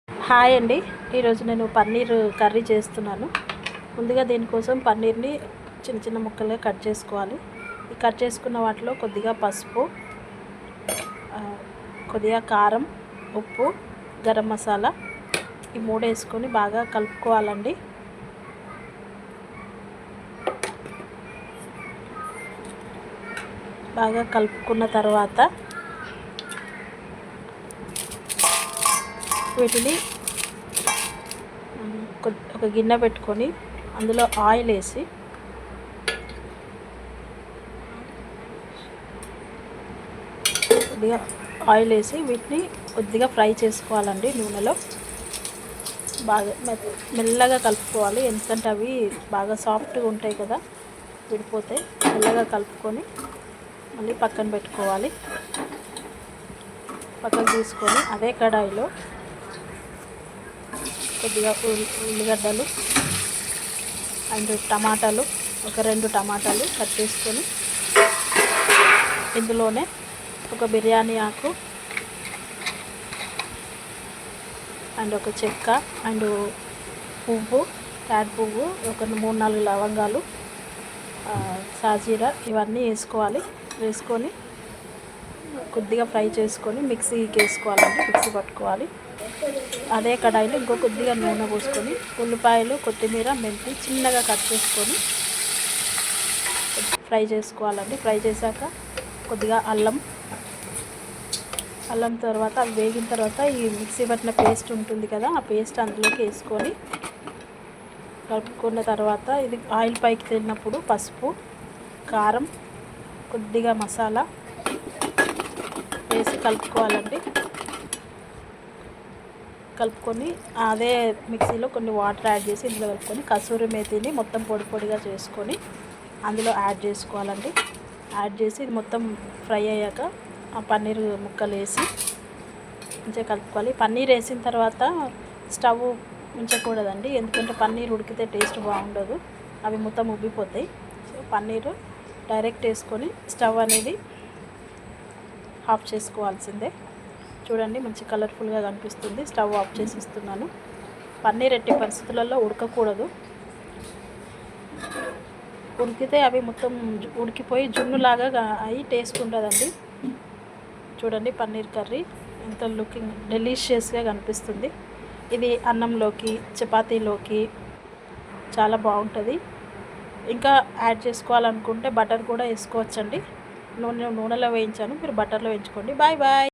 Hi అండి. ఈరోజు నేను పన్నీర్ కర్రీ చేస్తున్నాను. ముందుగా దీనికోసం పన్నీర్ని చిన్న చిన్న ముక్కలుగా కట్ చేసుకోవాలి. ఈ కట్ చేసుకున్న వాటిలో కొద్దిగా పసుపు, కొద్దిగా కారం, ఉప్పు, గరం మసాలా ఈ మూడు వేసుకొని బాగా కలుపుకోవాలండి. బాగా కలుపుకున్న తర్వాత వీటిని ఒక గిన్నె పెట్టుకొని అందులో ఆయిల్ వేసి వీటిని కొద్దిగా ఫ్రై చేసుకోవాలండి. నూనెలో బాగా మెల్లగా కలుపుకోవాలి, ఎందుకంటే అవి బాగా సాఫ్ట్గా ఉంటాయి కదా, విడిపోతే మెల్లగా కలుపుకొని మళ్ళీ పక్కన పెట్టుకోవాలి. పక్కన తీసుకొని అదే కడాయిలో కొద్దిగా ఉల్లిగడ్డలు అండ్ టమాటాలు, ఒక 2 టమాటాలు కట్ చేసుకొని ఇందులోనే ఒక బిర్యానీ ఆకు అండ్ ఒక చెక్క అండ్ పువ్వు, యాడ్ పువ్వు, ఒక 3-4 లవంగాలు, సాజీరా ఇవన్నీ వేసుకొని కొద్దిగా ఫ్రై చేసుకొని మిక్సీకి వేసుకోవాలండి. మిక్సీ పట్టుకోవాలి. అదే కడాయిలో ఇంకో కొద్దిగా నూనె పోసుకొని ఉల్లిపాయలు, కొత్తిమీర, మెంతి చిన్నగా కట్ చేసుకొని ఫ్రై చేసుకోవాలండి. ఫ్రై చేశాక కొద్దిగా అల్లం తర్వాత అవి వేగిన తర్వాత ఈ మిక్సీ పట్టిన పేస్ట్ ఉంటుంది కదా, ఆ పేస్ట్ అందులోకి వేసుకొని కలుపుకున్న తర్వాత ఇది ఆయిల్ పైకి తేలినప్పుడు పసుపు, కారం, కొద్దిగా మసాలా వేసి కలుపుకోవాలండి. కలుపుకొని అదే మిక్సీలో కొన్ని వాటర్ యాడ్ చేసి ఇందులో కలుపుకొని కసూరి మేతిని మొత్తం పొడి పొడిగా చేసుకొని అందులో యాడ్ చేసుకోవాలండి. యాడ్ చేసి ఇది మొత్తం ఫ్రై అయ్యాక ఆ పన్నీర్ ముక్కలు వేసి మంచిగా కలుపుకోవాలి. పన్నీర్ వేసిన తర్వాత స్టవ్ ఉంచకూడదండి, ఎందుకంటే పన్నీర్ ఉడికితే టేస్ట్ బాగుండదు, అవి మొత్తం ఉబ్బిపోతాయి. సో పన్నీరు డైరెక్ట్ వేసుకొని స్టవ్ అనేది ఆఫ్ చేసుకోవాల్సిందే. చూడండి మంచి కలర్ఫుల్గా కనిపిస్తుంది. స్టవ్ ఆఫ్ చేసి ఇస్తున్నాను. పన్నీర్ ఎట్టి పరిస్థితులలో ఉడకకూడదు, ఉడికితే అవి మొత్తం ఉడికిపోయి జున్నులాగా అయి టేస్ట్ ఉంటుందండి. చూడండి పన్నీర్ కర్రీ ఎంత లుకింగ్ డెలిషియస్గా కనిపిస్తుంది. ఇది అన్నంలోకి, చపాతీలోకి చాలా బాగుంటుంది. ఇంకా యాడ్ చేసుకోవాలనుకుంటే బటర్ కూడా వేసుకోవచ్చండి. నూనెలో వేయించాను, మీరు బటర్లో వేయించుకోండి. Bye bye.